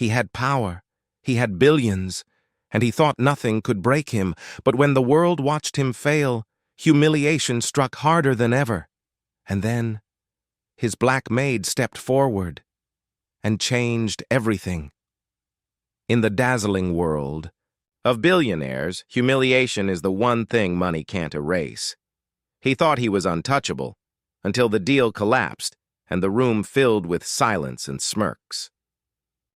He had power. He had billions, and he thought nothing could break him. But when the world watched him fail, humiliation struck harder than ever. And then his black maid stepped forward and changed everything. In the dazzling world of billionaires, humiliation is the one thing money can't erase. He thought he was untouchable until the deal collapsed and the room filled with silence and smirks.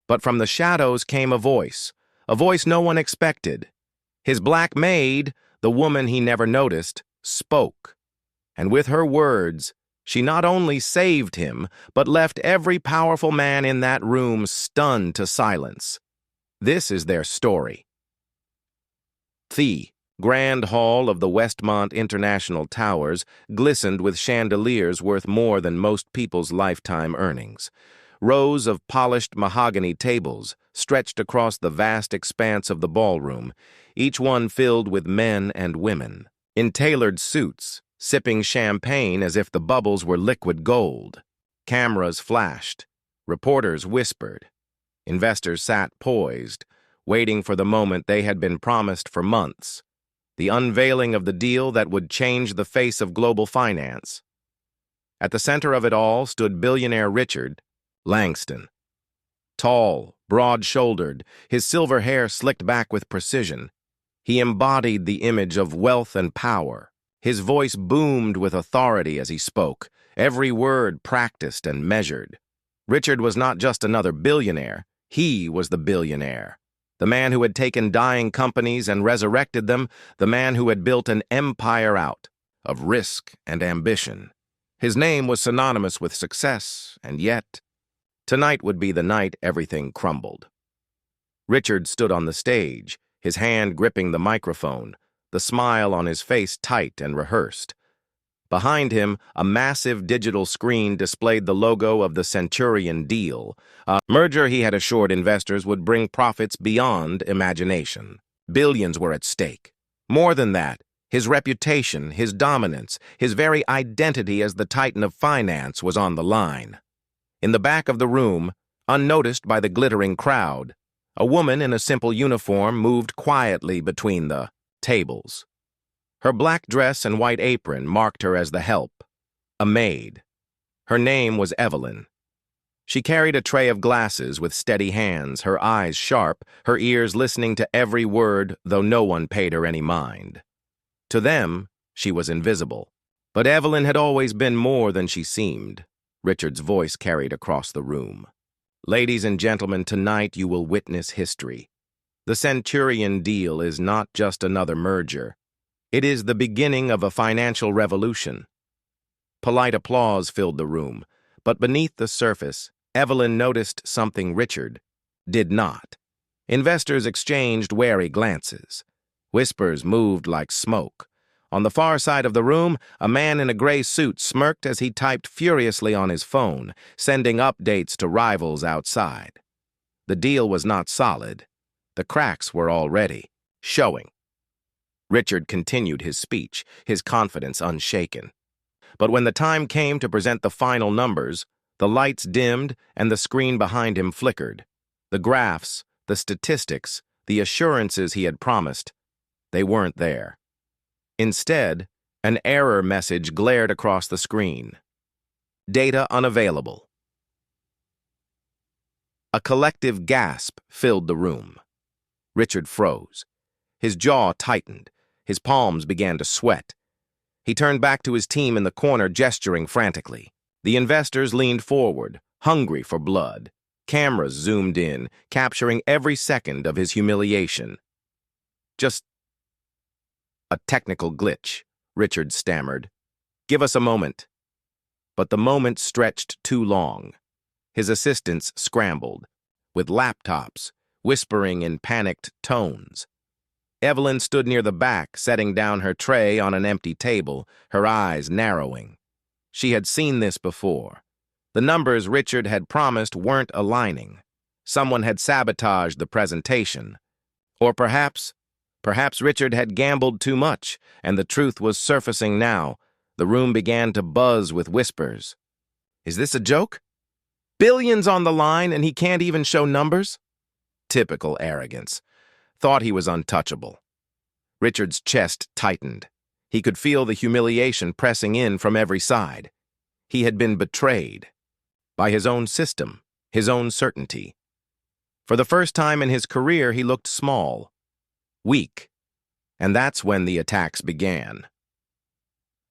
But from the shadows came a voice no one expected. His black maid, the woman he never noticed, spoke. And with her words, she not only saved him, but left every powerful man in that room stunned to silence. This is their story. The Grand Hall of the Westmont International Towers glistened with chandeliers worth more than most people's lifetime earnings. Rows of polished mahogany tables stretched across the vast expanse of the ballroom, each one filled with men and women, in tailored suits, sipping champagne as if the bubbles were liquid gold. Cameras flashed. Reporters whispered. Investors sat poised, waiting for the moment they had been promised for months, the unveiling of the deal that would change the face of global finance. At the center of it all stood billionaire Richard Langston. Tall, broad-shouldered, his silver hair slicked back with precision. He embodied the image of wealth and power. His voice boomed with authority as he spoke, every word practiced and measured. Richard was not just another billionaire. He was the billionaire. The man who had taken dying companies and resurrected them, the man who had built an empire out of risk and ambition. His name was synonymous with success, and yet, tonight would be the night everything crumbled. Richard stood on the stage, his hand gripping the microphone, the smile on his face tight and rehearsed. Behind him, a massive digital screen displayed the logo of the Centurion deal, a merger he had assured investors would bring profits beyond imagination. Billions were at stake. More than that, his reputation, his dominance, his very identity as the titan of finance was on the line. In the back of the room, unnoticed by the glittering crowd, a woman in a simple uniform moved quietly between the tables. Her black dress and white apron marked her as the help, a maid. Her name was Evelyn. She carried a tray of glasses with steady hands, her eyes sharp, her ears listening to every word, though no one paid her any mind. To them, she was invisible. But Evelyn had always been more than she seemed. Richard's voice carried across the room. Ladies and gentlemen, tonight you will witness history. The Centurion deal is not just another merger. It is the beginning of a financial revolution. Polite applause filled the room, but beneath the surface, Evelyn noticed something Richard did not. Investors exchanged wary glances. Whispers moved like smoke. On the far side of the room, a man in a gray suit smirked as he typed furiously on his phone, sending updates to rivals outside. The deal was not solid. The cracks were already showing. Richard continued his speech, his confidence unshaken. But when the time came to present the final numbers, the lights dimmed and the screen behind him flickered. The graphs, the statistics, the assurances he had promised, they weren't there. Instead, an error message glared across the screen. Data unavailable. A collective gasp filled the room. Richard froze. His jaw tightened. His palms began to sweat. He turned back to his team in the corner, gesturing frantically. The investors leaned forward, hungry for blood. Cameras zoomed in, capturing every second of his humiliation. Just a technical glitch, Richard stammered. Give us a moment. But the moment stretched too long. His assistants scrambled, with laptops, whispering in panicked tones. Evelyn stood near the back, setting down her tray on an empty table, her eyes narrowing. She had seen this before. The numbers Richard had promised weren't aligning. Someone had sabotaged the presentation. Or perhaps Richard had gambled too much, and the truth was surfacing now. The room began to buzz with whispers. Is this a joke? Billions on the line, and he can't even show numbers? Typical arrogance. Thought he was untouchable. Richard's chest tightened. He could feel the humiliation pressing in from every side. He had been betrayed by his own system, his own certainty. For the first time in his career, he looked small, weak, and that's when the attacks began.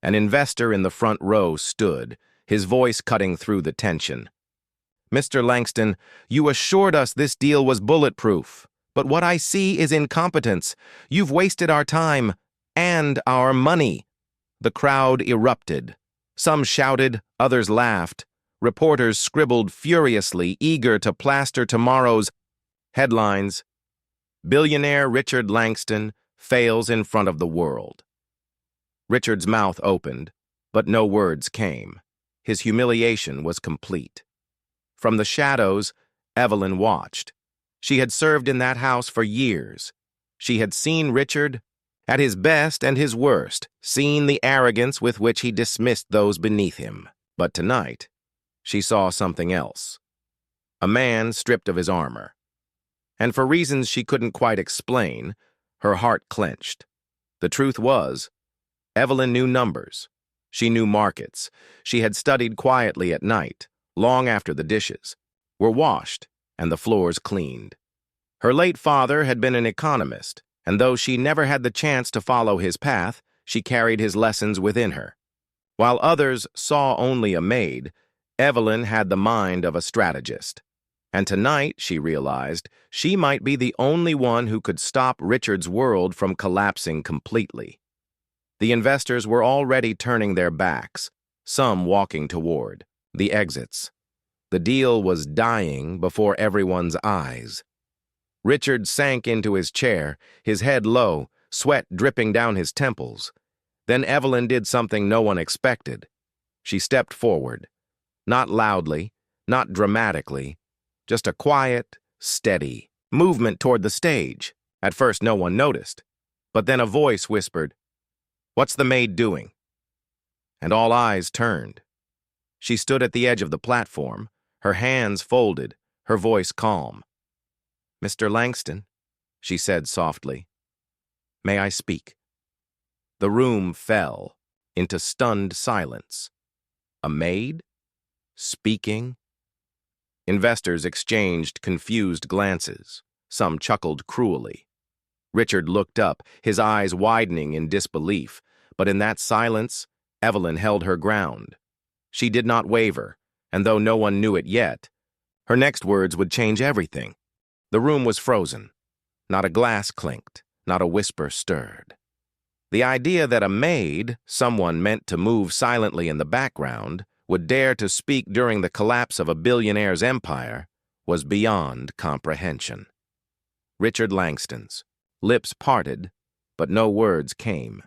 An investor in the front row stood, his voice cutting through the tension. "Mr. Langston, you assured us this deal was bulletproof, but what I see is incompetence. You've wasted our time and our money." The crowd erupted. Some shouted, others laughed. Reporters scribbled furiously, eager to plaster tomorrow's headlines. Billionaire Richard Langston fails in front of the world. Richard's mouth opened, but no words came. His humiliation was complete. From the shadows, Evelyn watched. She had served in that house for years. She had seen Richard at his best and his worst, seen the arrogance with which he dismissed those beneath him. But tonight, she saw something else. A man stripped of his armor. And for reasons she couldn't quite explain, her heart clenched. The truth was, Evelyn knew numbers. She knew markets. She had studied quietly at night, long after the dishes were washed and the floors cleaned. Her late father had been an economist, and though she never had the chance to follow his path, she carried his lessons within her. While others saw only a maid, Evelyn had the mind of a strategist. And tonight, she realized, she might be the only one who could stop Richard's world from collapsing completely. The investors were already turning their backs, some walking toward the exits. The deal was dying before everyone's eyes. Richard sank into his chair, his head low, sweat dripping down his temples. Then Evelyn did something no one expected. She stepped forward. Not loudly, not dramatically, just a quiet, steady movement toward the stage. At first no one noticed, but then a voice whispered, "What's the maid doing?" And all eyes turned. She stood at the edge of the platform, her hands folded, her voice calm. "Mr. Langston," she said softly, "may I speak?" The room fell into stunned silence. A maid? Speaking? Investors exchanged confused glances. Some chuckled cruelly. Richard looked up, his eyes widening in disbelief, but in that silence, Evelyn held her ground. She did not waver, and though no one knew it yet, her next words would change everything. The room was frozen. Not a glass clinked, not a whisper stirred. The idea that a maid, someone meant to move silently in the background, would dare to speak during the collapse of a billionaire's empire was beyond comprehension. Richard Langston's lips parted, but no words came.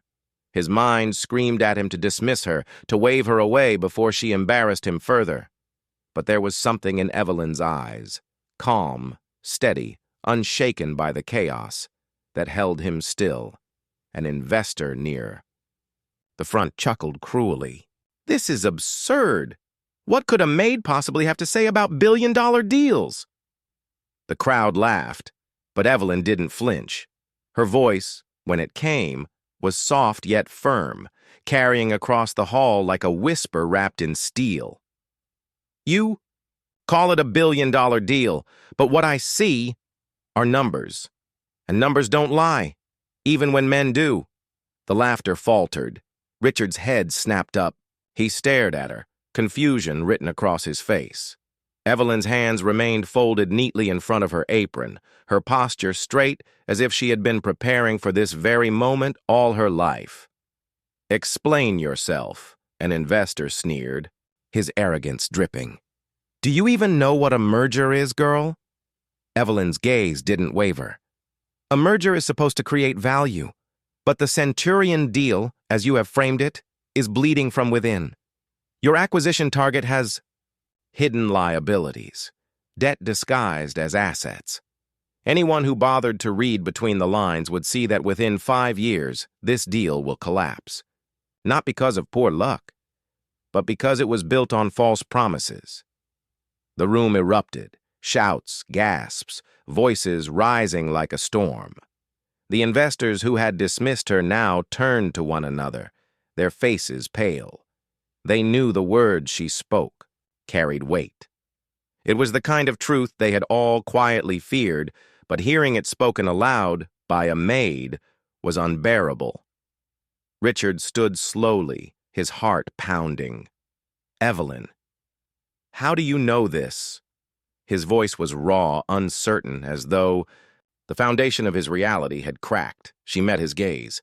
His mind screamed at him to dismiss her, to wave her away before she embarrassed him further. But there was something in Evelyn's eyes, calm, steady, unshaken by the chaos, that held him still, an investor near. The front chuckled cruelly. "This is absurd. What could a maid possibly have to say about billion-dollar deals?" The crowd laughed, but Evelyn didn't flinch. Her voice, when it came, was soft yet firm, carrying across the hall like a whisper wrapped in steel. "You call it a billion-dollar deal, but what I see are numbers. And numbers don't lie, even when men do." The laughter faltered. Richard's head snapped up. He stared at her, confusion written across his face. Evelyn's hands remained folded neatly in front of her apron, her posture straight as if she had been preparing for this very moment all her life. "Explain yourself," an investor sneered, his arrogance dripping. "Do you even know what a merger is, girl?" Evelyn's gaze didn't waver. "A merger is supposed to create value, but the Centurion deal, as you have framed it, is bleeding from within. Your acquisition target has hidden liabilities, debt disguised as assets. Anyone who bothered to read between the lines would see that within 5 years, this deal will collapse. Not because of poor luck, but because it was built on false promises." The room erupted, shouts, gasps, voices rising like a storm. The investors who had dismissed her now turned to one another, their faces pale. They knew the words she spoke carried weight. It was the kind of truth they had all quietly feared, but hearing it spoken aloud by a maid was unbearable. Richard stood slowly, his heart pounding. "Evelyn, how do you know this?" His voice was raw, uncertain, as though the foundation of his reality had cracked. She met his gaze.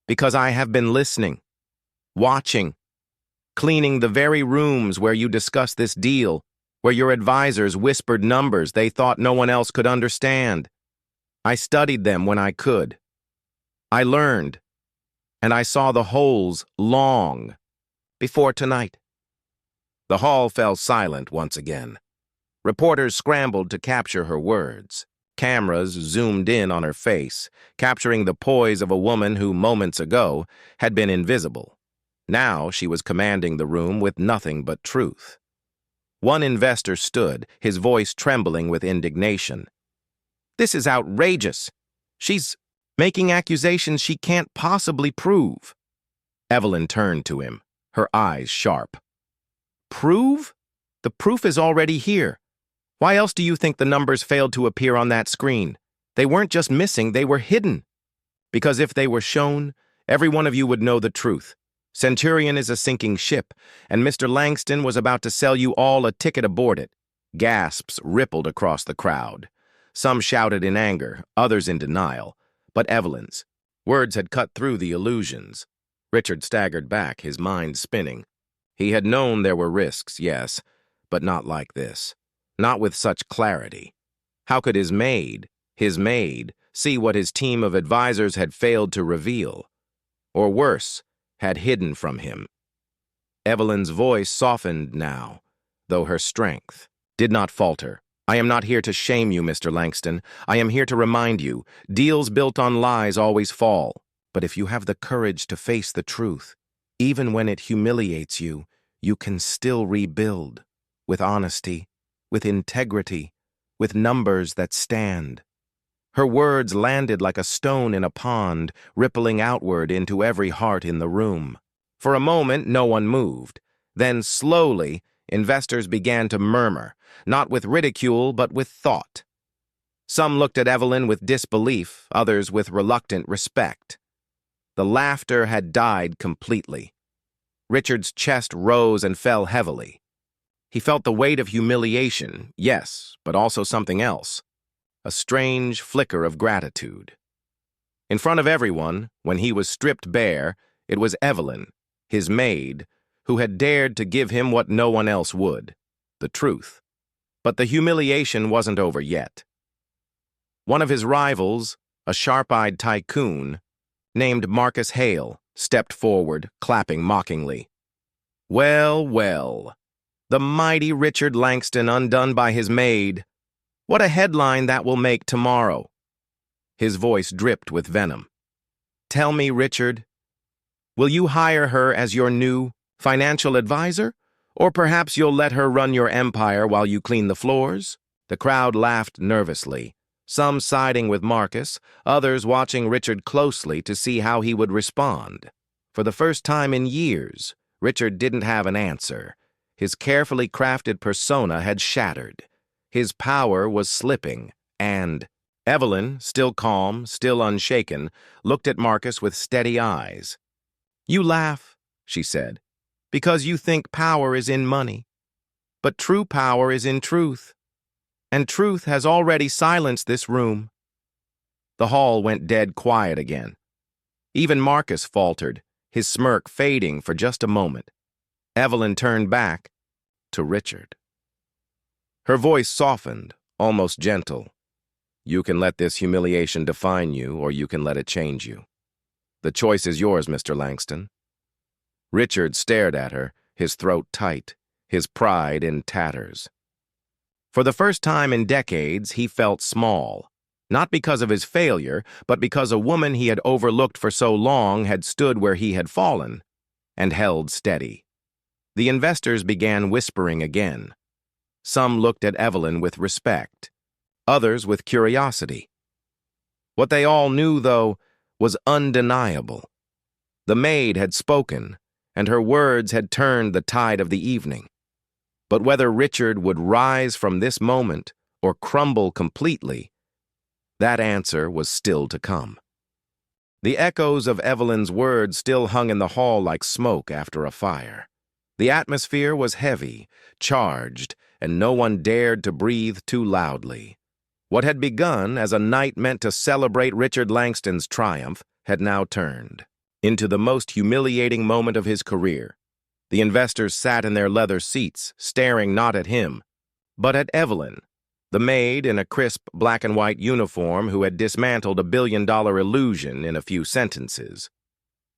"Because I have been listening, watching, cleaning the very rooms where you discussed this deal, where your advisors whispered numbers they thought no one else could understand. I studied them when I could. I learned, and I saw the holes long before tonight." The hall fell silent once again. Reporters scrambled to capture her words. Cameras zoomed in on her face, capturing the poise of a woman who moments ago had been invisible. Now she was commanding the room with nothing but truth. One investor stood, his voice trembling with indignation. "This is outrageous. She's making accusations she can't possibly prove." Evelyn turned to him, her eyes sharp. "Prove? The proof is already here. Why else do you think the numbers failed to appear on that screen? They weren't just missing, they were hidden. Because if they were shown, every one of you would know the truth. Centurion is a sinking ship, and Mr. Langston was about to sell you all a ticket aboard it." Gasps rippled across the crowd. Some shouted in anger, others in denial. But Evelyn's words had cut through the illusions. Richard staggered back, his mind spinning. He had known there were risks, yes, but not like this. Not with such clarity. How could his maid, see what his team of advisors had failed to reveal? Or worse, had hidden from him. Evelyn's voice softened now, though her strength did not falter. "I am not here to shame you, Mr. Langston. I am here to remind you, deals built on lies always fall. But if you have the courage to face the truth, even when it humiliates you, you can still rebuild, with honesty, with integrity, with numbers that stand." Her words landed like a stone in a pond, rippling outward into every heart in the room. For a moment, no one moved. Then, slowly, investors began to murmur, not with ridicule, but with thought. Some looked at Evelyn with disbelief, others with reluctant respect. The laughter had died completely. Richard's chest rose and fell heavily. He felt the weight of humiliation, yes, but also something else. A strange flicker of gratitude. In front of everyone, when he was stripped bare, it was Evelyn, his maid, who had dared to give him what no one else would, the truth. But the humiliation wasn't over yet. One of his rivals, a sharp-eyed tycoon, named Marcus Hale, stepped forward, clapping mockingly. "Well, well, the mighty Richard Langston undone by his maid. What a headline that will make tomorrow." His voice dripped with venom. "Tell me, Richard, will you hire her as your new financial advisor? Or perhaps you'll let her run your empire while you clean the floors?" The crowd laughed nervously, some siding with Marcus, others watching Richard closely to see how he would respond. For the first time in years, Richard didn't have an answer. His carefully crafted persona had shattered. His power was slipping, and Evelyn, still calm, still unshaken, looked at Marcus with steady eyes. "You laugh," she said, "because you think power is in money. But true power is in truth, and truth has already silenced this room." The hall went dead quiet again. Even Marcus faltered, his smirk fading for just a moment. Evelyn turned back to Richard. Her voice softened, almost gentle. "You can let this humiliation define you, or you can let it change you. The choice is yours, Mr. Langston." Richard stared at her, his throat tight, his pride in tatters. For the first time in decades, he felt small, not because of his failure, but because a woman he had overlooked for so long had stood where he had fallen, and held steady. The investors began whispering again. Some looked at Evelyn with respect. others with curiosity. What they all knew, though, was undeniable. The maid had spoken, and her words had turned the tide of the evening. But whether Richard would rise from this moment or crumble completely, that answer was still to come. The echoes of Evelyn's words still hung in the hall like smoke after a fire. The atmosphere was heavy, charged, and no one dared to breathe too loudly. What had begun as a night meant to celebrate Richard Langston's triumph had now turned into the most humiliating moment of his career. The investors sat in their leather seats, staring not at him, but at Evelyn, the maid in a crisp black-and-white uniform who had dismantled a billion-dollar illusion in a few sentences.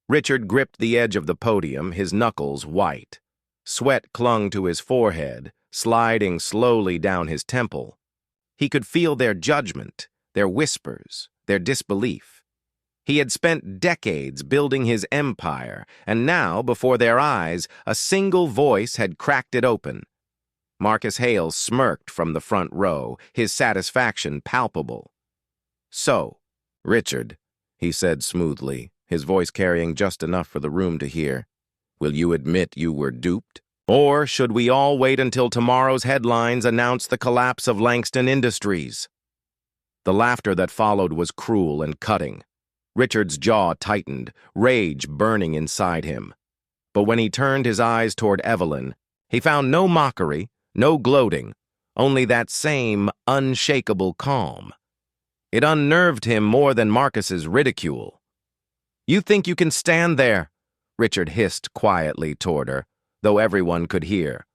Richard gripped the edge of the podium, his knuckles white. Sweat clung to his forehead, sliding slowly down his temple. He could feel their judgment, their whispers, their disbelief. He had spent decades building his empire, and now, before their eyes, a single voice had cracked it open. Marcus Hale smirked from the front row, his satisfaction palpable. "So, Richard," he said smoothly, his voice carrying just enough for the room to hear, "will you admit you were duped? Or should we all wait until tomorrow's headlines announce the collapse of Langston Industries?" The laughter that followed was cruel and cutting. Richard's jaw tightened, rage burning inside him. But when he turned his eyes toward Evelyn, he found no mockery, no gloating, only that same unshakable calm. It unnerved him more than Marcus's ridicule. "You think you can stand there?" Richard hissed quietly toward her, though everyone could hear.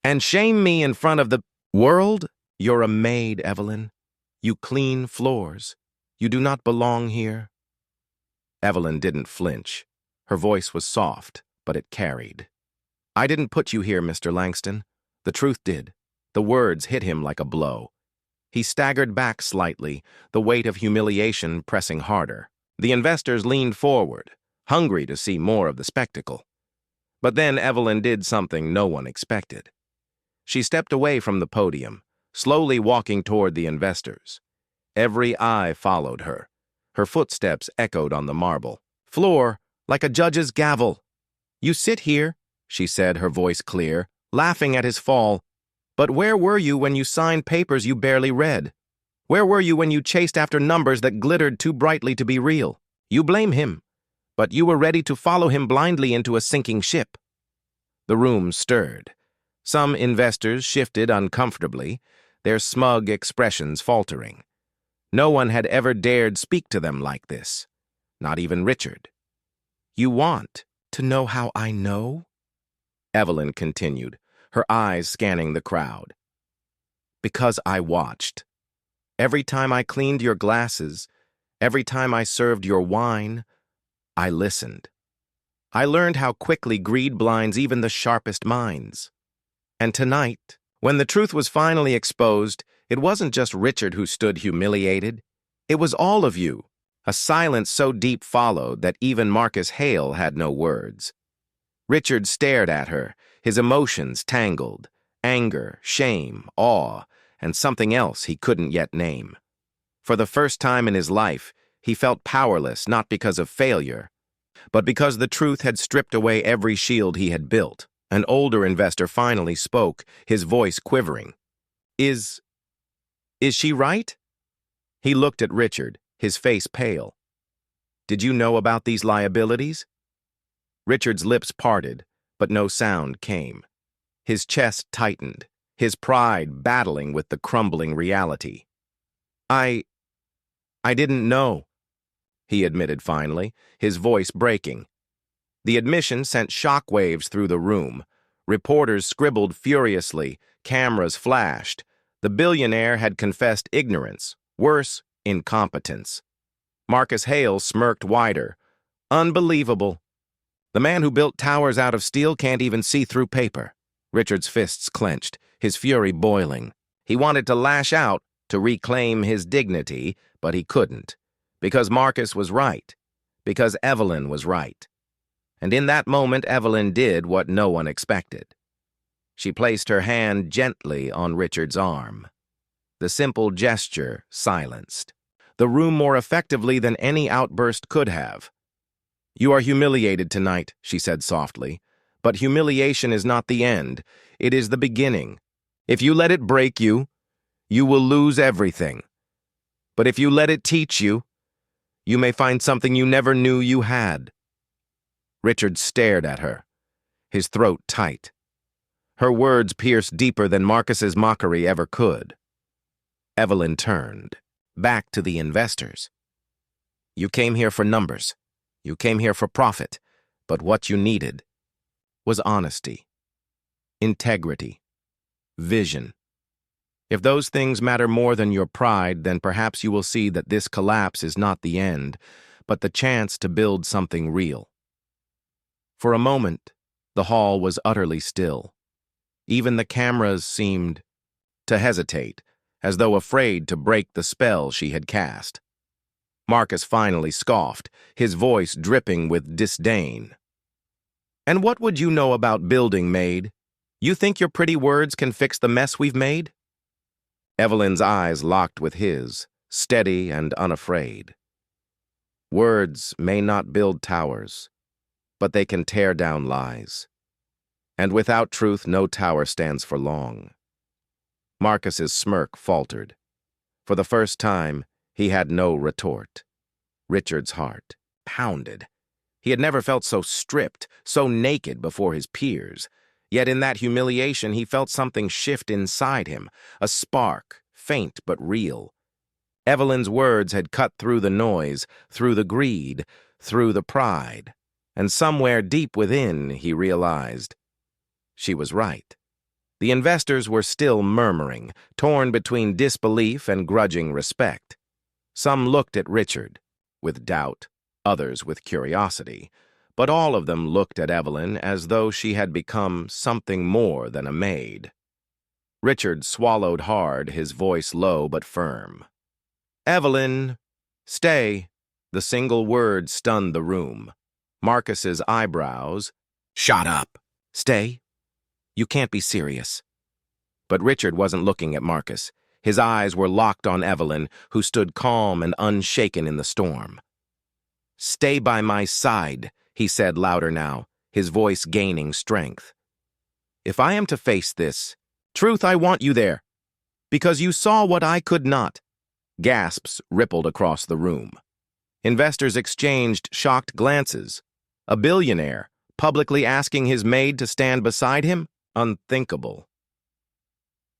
"And shame me in front of the world? You're a maid, Evelyn. You clean floors. You do not belong here." Evelyn didn't flinch. Her voice was soft, but it carried. "I didn't put you here, Mr. Langston. The truth did." The words hit him like a blow. He staggered back slightly, the weight of humiliation pressing harder. The investors leaned forward, hungry to see more of the spectacle. But then Evelyn did something no one expected. She stepped away from the podium, slowly walking toward the investors. Every eye followed her. Her footsteps echoed on the marble floor like a judge's gavel. "You sit here," she said, her voice clear, laughing at his fall. "But where were you when you signed papers you barely read? Where were you when you chased after numbers that glittered too brightly to be real? You blame him, but you were ready to follow him blindly into a sinking ship." The room stirred. Some investors shifted uncomfortably, their smug expressions faltering. No one had ever dared speak to them like this, not even Richard. "You want to know how I know?" Evelyn continued, her eyes scanning the crowd. "Because I watched. Every time I cleaned your glasses, every time I served your wine, I listened. I learned how quickly greed blinds even the sharpest minds. And tonight, when the truth was finally exposed, it wasn't just Richard who stood humiliated. It was all of you." A silence so deep followed that even Marcus Hale had no words. Richard stared at her, his emotions tangled: anger, shame, awe, and something else he couldn't yet name. For the first time in his life, he felt powerless not because of failure, but because the truth had stripped away every shield he had built. An older investor finally spoke, his voice quivering. Is she right?" He looked at Richard, his face pale. "Did you know about these liabilities?" Richard's lips parted, but no sound came. His chest tightened, his pride battling with the crumbling reality. I didn't know," he admitted finally, his voice breaking. The admission sent shockwaves through the room. Reporters scribbled furiously, cameras flashed. The billionaire had confessed ignorance, worse, incompetence. Marcus Hale smirked wider. "Unbelievable. The man who built towers out of steel can't even see through paper." Richard's fists clenched, his fury boiling. He wanted to lash out, to reclaim his dignity, but he couldn't. Because Marcus was right. Because Evelyn was right. And in that moment, Evelyn did what no one expected. She placed her hand gently on Richard's arm. the simple gesture silenced the room more effectively than any outburst could have. "You are humiliated tonight," she said softly, "but humiliation is not the end. It is the beginning. If you let it break you, you will lose everything. But if you let it teach you, you may find something you never knew you had." Richard stared at her, his throat tight. Her words pierced deeper than Marcus's mockery ever could. Evelyn turned, back to the investors. "You came here for numbers. You came here for profit. But what you needed was honesty, integrity, vision. If those things matter more than your pride, then perhaps you will see that this collapse is not the end, but the chance to build something real." For a moment, the hall was utterly still. Even the cameras seemed to hesitate, as though afraid to break the spell she had cast. Marcus finally scoffed, his voice dripping with disdain. "And what would you know about building, maid? You think your pretty words can fix the mess we've made?" Evelyn's eyes locked with his, steady and unafraid. "Words may not build towers, but they can tear down lies. And without truth, no tower stands for long." Marcus's smirk faltered. For the first time, he had no retort. Richard's heart pounded. He had never felt so stripped, so naked before his peers. Yet in that humiliation, he felt something shift inside him, a spark, faint but real. Evelyn's words had cut through the noise, through the greed, through the pride. And somewhere deep within, he realized, she was right. The investors were still murmuring, torn between disbelief and grudging respect. Some looked at Richard with doubt, others with curiosity, but all of them looked at Evelyn as though she had become something more than a maid. Richard swallowed hard, his voice low but firm. "Evelyn, stay." The single word stunned the room. Marcus's eyebrows shot up. "Stay? You can't be serious." But Richard wasn't looking at Marcus. His eyes were locked on Evelyn, who stood calm and unshaken in the storm. "Stay by my side," he said louder now, his voice gaining strength. "If I am to face this, truth, I want you there. Because you saw what I could not." Gasps rippled across the room. Investors exchanged shocked glances. A billionaire, publicly asking his maid to stand beside him? Unthinkable.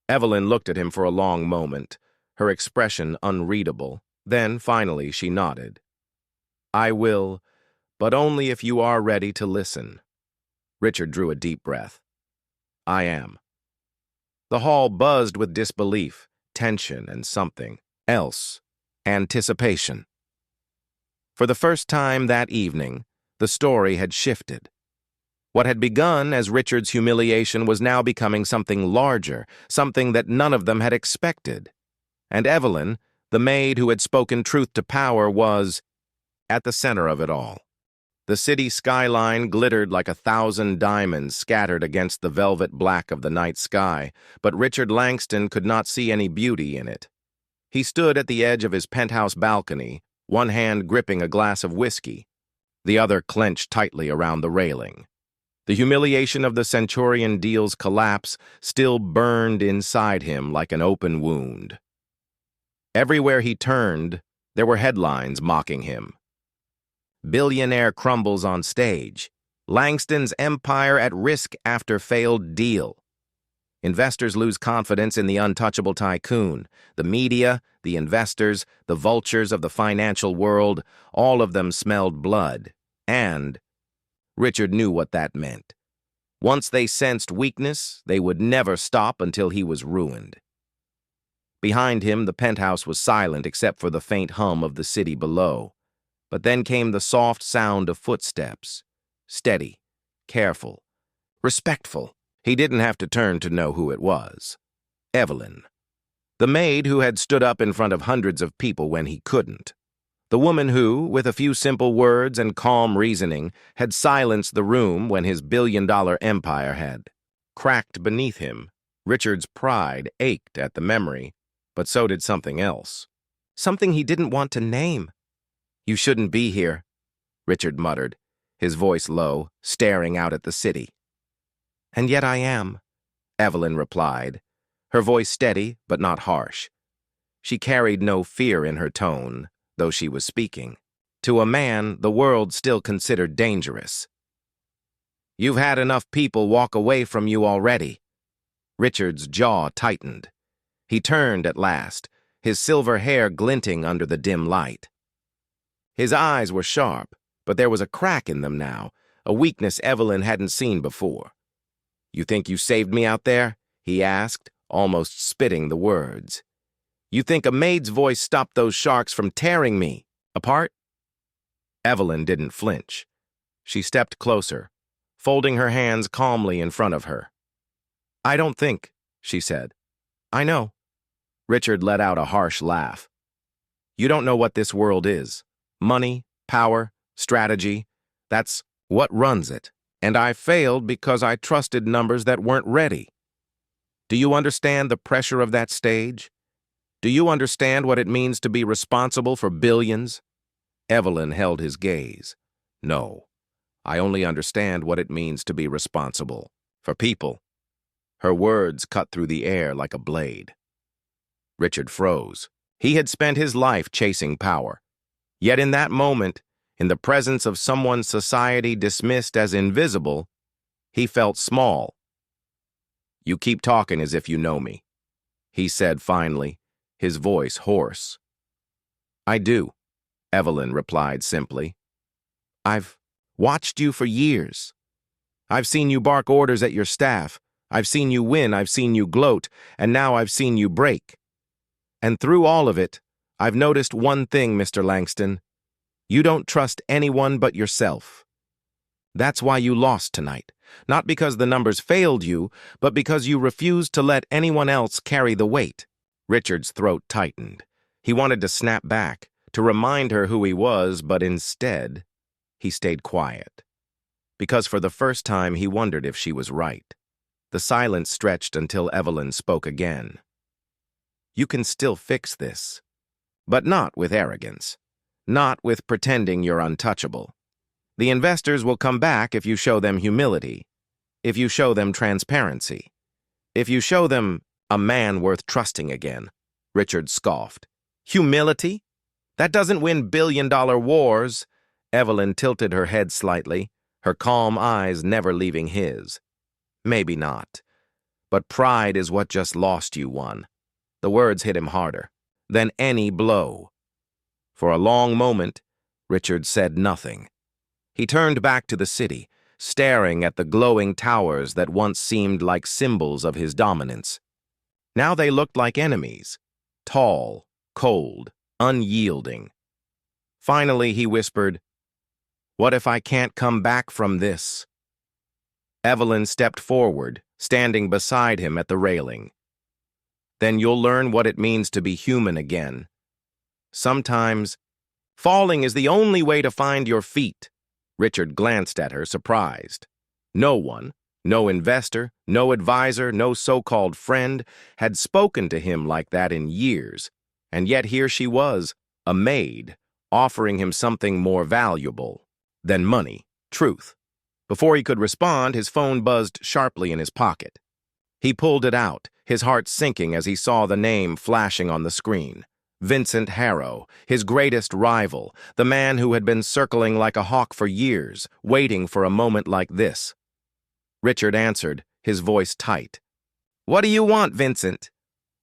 Evelyn looked at him for a long moment, her expression unreadable. Then, finally, she nodded. "I will, but only if you are ready to listen." Richard drew a deep breath. "I am." The hall buzzed with disbelief, tension, and something else, anticipation. For the first time that evening, the story had shifted. What had begun as Richard's humiliation was now becoming something larger, something that none of them had expected. And Evelyn, the maid who had spoken truth to power, was at the center of it all. The city skyline glittered like 1,000 diamonds scattered against the velvet black of the night sky, but Richard Langston could not see any beauty in it. He stood at the edge of his penthouse balcony, one hand gripping a glass of whiskey, the other clenched tightly around the railing. The humiliation of the Centurion deal's collapse still burned inside him like an open wound. Everywhere he turned, there were headlines mocking him. "Billionaire crumbles on stage. Langston's empire at risk after failed deal." Investors lose confidence in the untouchable tycoon. The media, the investors, the vultures of the financial world, all of them smelled blood. And Richard knew what that meant. Once they sensed weakness, they would never stop until he was ruined. Behind him, the penthouse was silent except for the faint hum of the city below. But then came the soft sound of footsteps. Steady, careful, respectful. He didn't have to turn to know who it was. Evelyn. The maid who had stood up in front of hundreds of people when he couldn't. The woman who, with a few simple words and calm reasoning, had silenced the room when his billion-dollar empire had cracked beneath him. Richard's pride ached at the memory. but so did something else. Something he didn't want to name. "You shouldn't be here," Richard muttered, his voice low, staring out at the city. "And yet I am," Evelyn replied, her voice steady but not harsh. She carried no fear in her tone, though she was speaking. To a man, the world still considered dangerous. "You've had enough people walk away from you already." Richard's jaw tightened. He turned at last, his silver hair glinting under the dim light. His eyes were sharp, but there was a crack in them now, a weakness Evelyn hadn't seen before. "You think you saved me out there?" he asked, almost spitting the words. "You think a maid's voice stopped those sharks from tearing me apart?" Evelyn didn't flinch. She stepped closer, folding her hands calmly in front of her. "I don't think," she said. "I know." Richard let out a harsh laugh. "You don't know what this world is. Money, power, strategy, that's what runs it. And I failed because I trusted numbers that weren't ready. Do you understand the pressure of that stage? Do you understand what it means to be responsible for billions?" Evelyn held his gaze. "No, I only understand what it means to be responsible for people." Her words cut through the air like a blade. Richard froze. He had spent his life chasing power. Yet in that moment, in the presence of someone society dismissed as invisible, he felt small. "You keep talking as if you know me," he said finally, his voice hoarse. "I do," Evelyn replied simply. "I've watched you for years. I've seen you bark orders at your staff. I've seen you win, I've seen you gloat, and now I've seen you break. And through all of it, I've noticed one thing, Mr. Langston. You don't trust anyone but yourself. That's why you lost tonight. Not because the numbers failed you, but because you refused to let anyone else carry the weight." Richard's throat tightened. He wanted to snap back, to remind her who he was, but instead, he stayed quiet. Because for the first time, he wondered if she was right. The silence stretched until Evelyn spoke again. "You can still fix this, but not with arrogance. Not with pretending you're untouchable. The investors will come back if you show them humility, if you show them transparency, if you show them a man worth trusting again." Richard scoffed. "Humility? That doesn't win billion-dollar wars." Evelyn tilted her head slightly, her calm eyes never leaving his. "Maybe not. But pride is what just lost you one." The words hit him harder than any blow. For a long moment, Richard said nothing. He turned back to the city, staring at the glowing towers that once seemed like symbols of his dominance. Now they looked like enemies, tall, cold, unyielding. Finally, he whispered, "What if I can't come back from this?" Evelyn stepped forward, standing beside him at the railing. "Then you'll learn what it means to be human again. Sometimes, falling is the only way to find your feet." Richard glanced at her, surprised. No one, no investor, no advisor, no so-called friend, had spoken to him like that in years, and yet here she was, a maid, offering him something more valuable than money, truth. Before he could respond, his phone buzzed sharply in his pocket. He pulled it out, his heart sinking as he saw the name flashing on the screen. Vincent Harrow, his greatest rival, the man who had been circling like a hawk for years, waiting for a moment like this. Richard answered, his voice tight. "What do you want, Vincent?"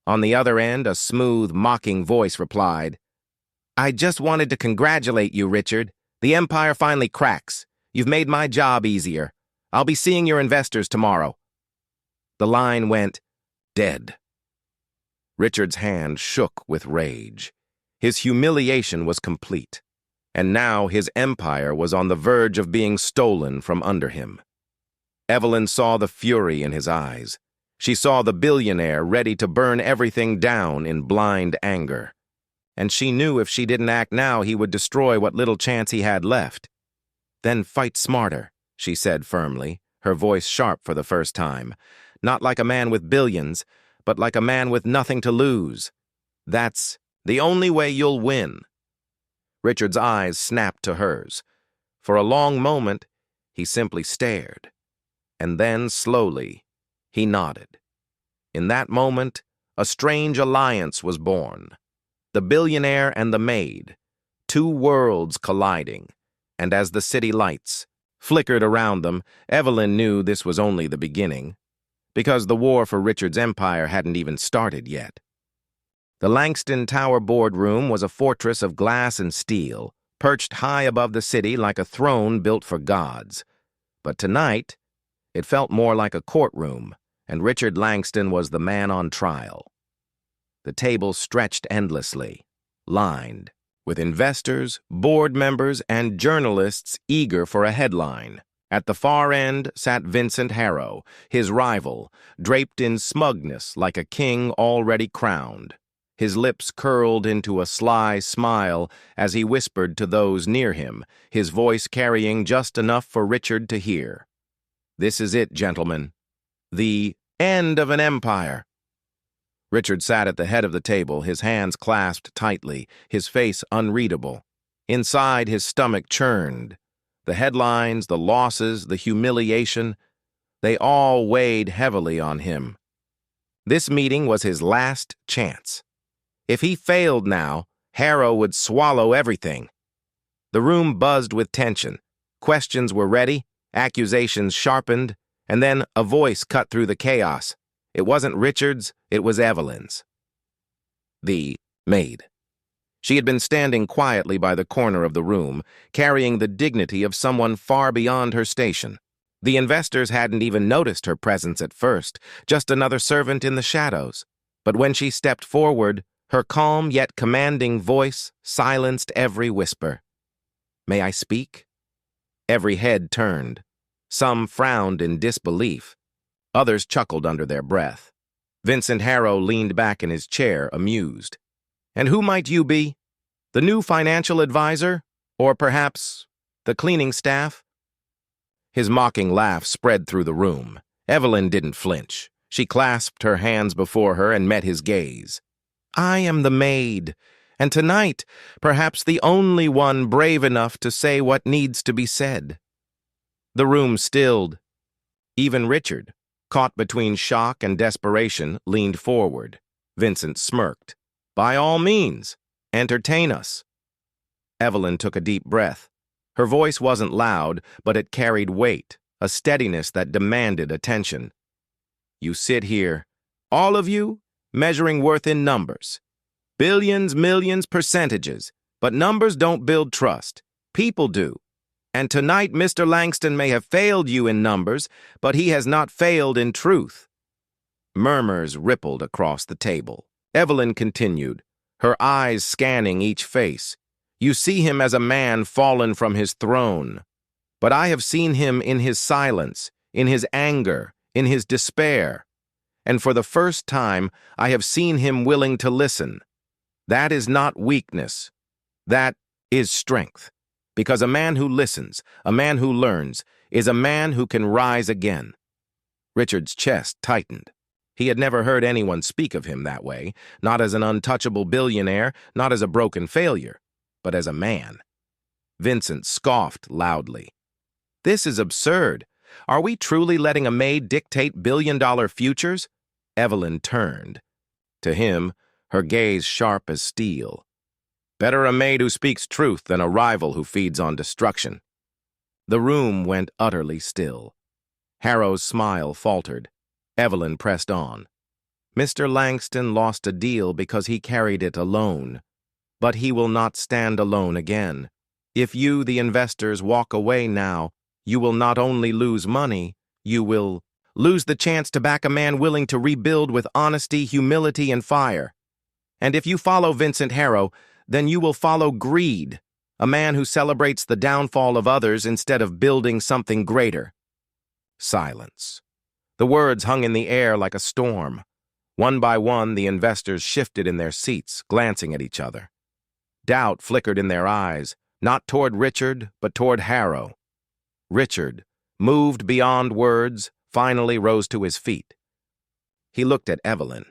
On the other end, a smooth, mocking voice replied, "I just wanted to congratulate you, Richard. The empire finally cracks. You've made my job easier. I'll be seeing your investors tomorrow." The line went dead. Richard's hand shook with rage. His humiliation was complete, and now his empire was on the verge of being stolen from under him. Evelyn saw the fury in his eyes. She saw the billionaire ready to burn everything down in blind anger. And she knew if she didn't act now, he would destroy what little chance he had left. "Then fight smarter," she said firmly, her voice sharp for the first time. Not like a man with billions, but like a man with nothing to lose. That's the only way you'll win. Richard's eyes snapped to hers. For a long moment, he simply stared. And then, slowly, he nodded. In that moment, a strange alliance was born. The billionaire and the maid, two worlds colliding, and as the city lights flickered around them, Evelyn knew this was only the beginning, because the war for Richard's empire hadn't even started yet. The Langston Tower boardroom was a fortress of glass and steel, perched high above the city like a throne built for gods. But tonight, it felt more like a courtroom, and Richard Langston was the man on trial. The tables stretched endlessly, lined, with investors, board members, and journalists eager for a headline. At the far end sat Vincent Harrow, his rival, draped in smugness like a king already crowned. His lips curled into a sly smile as he whispered to those near him, his voice carrying just enough for Richard to hear. "This is it, gentlemen. The end of an empire." Richard sat at the head of the table, his hands clasped tightly, his face unreadable. Inside, his stomach churned. The headlines, the losses, the humiliation, they all weighed heavily on him. This meeting was his last chance. If he failed now, Harrow would swallow everything. The room buzzed with tension. Questions were ready, accusations sharpened, and then a voice cut through the chaos. It wasn't Richard's, it was Evelyn's. The maid. She had been standing quietly by the corner of the room, carrying the dignity of someone far beyond her station. The investors hadn't even noticed her presence at first, just another servant in the shadows. But when she stepped forward, her calm yet commanding voice silenced every whisper. "May I speak?" Every head turned. Some frowned in disbelief. Others chuckled under their breath. Vincent Harrow leaned back in his chair, amused. "And who might you be? The new financial advisor? Or perhaps the cleaning staff?" His mocking laugh spread through the room. Evelyn didn't flinch. She clasped her hands before her and met his gaze. "I am the maid, and tonight, perhaps the only one brave enough to say what needs to be said." The room stilled. Even Richard, caught between shock and desperation, leaned forward. Vincent smirked. "By all means, entertain us." Evelyn took a deep breath. Her voice wasn't loud, but it carried weight, a steadiness that demanded attention. "You sit here, all of you, measuring worth in numbers. Billions, millions, percentages. But numbers don't build trust. People do. And tonight Mr. Langston may have failed you in numbers, but he has not failed in truth." Murmurs rippled across the table. Evelyn continued, her eyes scanning each face. "You see him as a man fallen from his throne. But I have seen him in his silence, in his anger, in his despair. And for the first time, I have seen him willing to listen. That is not weakness. That is strength. Because a man who listens, a man who learns, is a man who can rise again." Richard's chest tightened. He had never heard anyone speak of him that way, not as an untouchable billionaire, not as a broken failure, but as a man. Vincent scoffed loudly. "This is absurd. Are we truly letting a maid dictate billion-dollar futures?" Evelyn turned. To him, her gaze sharp as steel. "Better a maid who speaks truth than a rival who feeds on destruction." The room went utterly still. Harrow's smile faltered. Evelyn pressed on. "Mr. Langston lost a deal because he carried it alone. But he will not stand alone again. If you, the investors, walk away now, you will not only lose money, you will lose the chance to back a man willing to rebuild with honesty, humility, and fire. And if you follow Vincent Harrow, then you will follow greed, a man who celebrates the downfall of others instead of building something greater." Silence. The words hung in the air like a storm. One by one, the investors shifted in their seats, glancing at each other. Doubt flickered in their eyes, not toward Richard, but toward Harrow. Richard, moved beyond words, finally rose to his feet. He looked at Evelyn.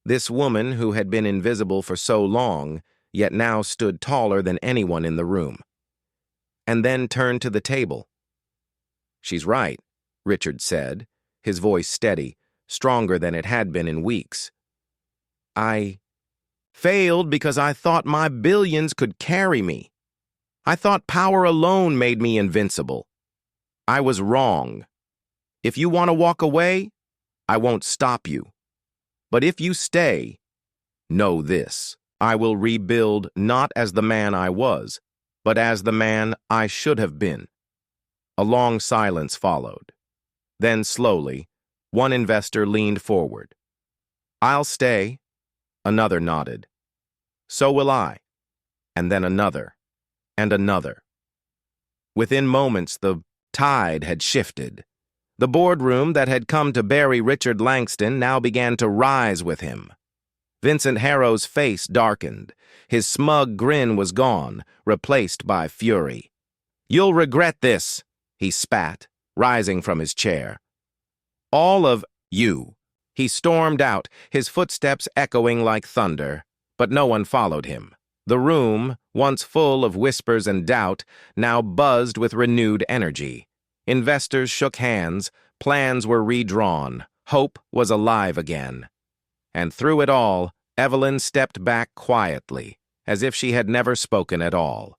This woman who had been invisible for so long, yet now stood taller than anyone in the room. And then turned to the table. "She's right," Richard said, his voice steady, stronger than it had been in weeks. "I failed because I thought my billions could carry me. I thought power alone made me invincible. I was wrong. If you want to walk away, I won't stop you. But if you stay, know this: I will rebuild not as the man I was, but as the man I should have been." A long silence followed. Then slowly, one investor leaned forward. "I'll stay." Another nodded. "So will I." And then another, and another. Within moments, the tide had shifted. The boardroom that had come to bury Richard Langston now began to rise with him. Vincent Harrow's face darkened. His smug grin was gone, replaced by fury. "You'll regret this," he spat, rising from his chair. "All of you." He stormed out, his footsteps echoing like thunder, but no one followed him. The room, once full of whispers and doubt, now buzzed with renewed energy. Investors shook hands, plans were redrawn, hope was alive again. And through it all, Evelyn stepped back quietly, as if she had never spoken at all.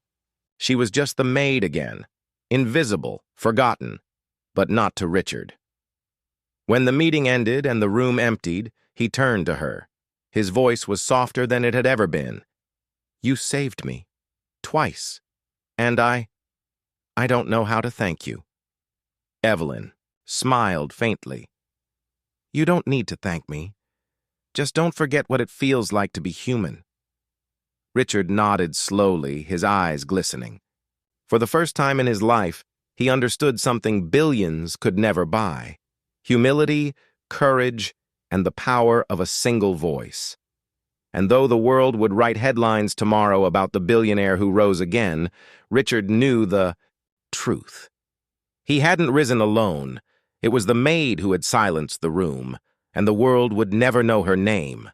She was just the maid again, invisible, forgotten, but not to Richard. When the meeting ended and the room emptied, he turned to her. His voice was softer than it had ever been. "You saved me. Twice. And I don't know how to thank you." Evelyn smiled faintly. "You don't need to thank me. Just don't forget what it feels like to be human." Richard nodded slowly, his eyes glistening. For the first time in his life, he understood something billions could never buy: humility, courage, and the power of a single voice. And though the world would write headlines tomorrow about the billionaire who rose again, Richard knew the truth. He hadn't risen alone. It was the maid who had silenced the room, and the world would never know her name.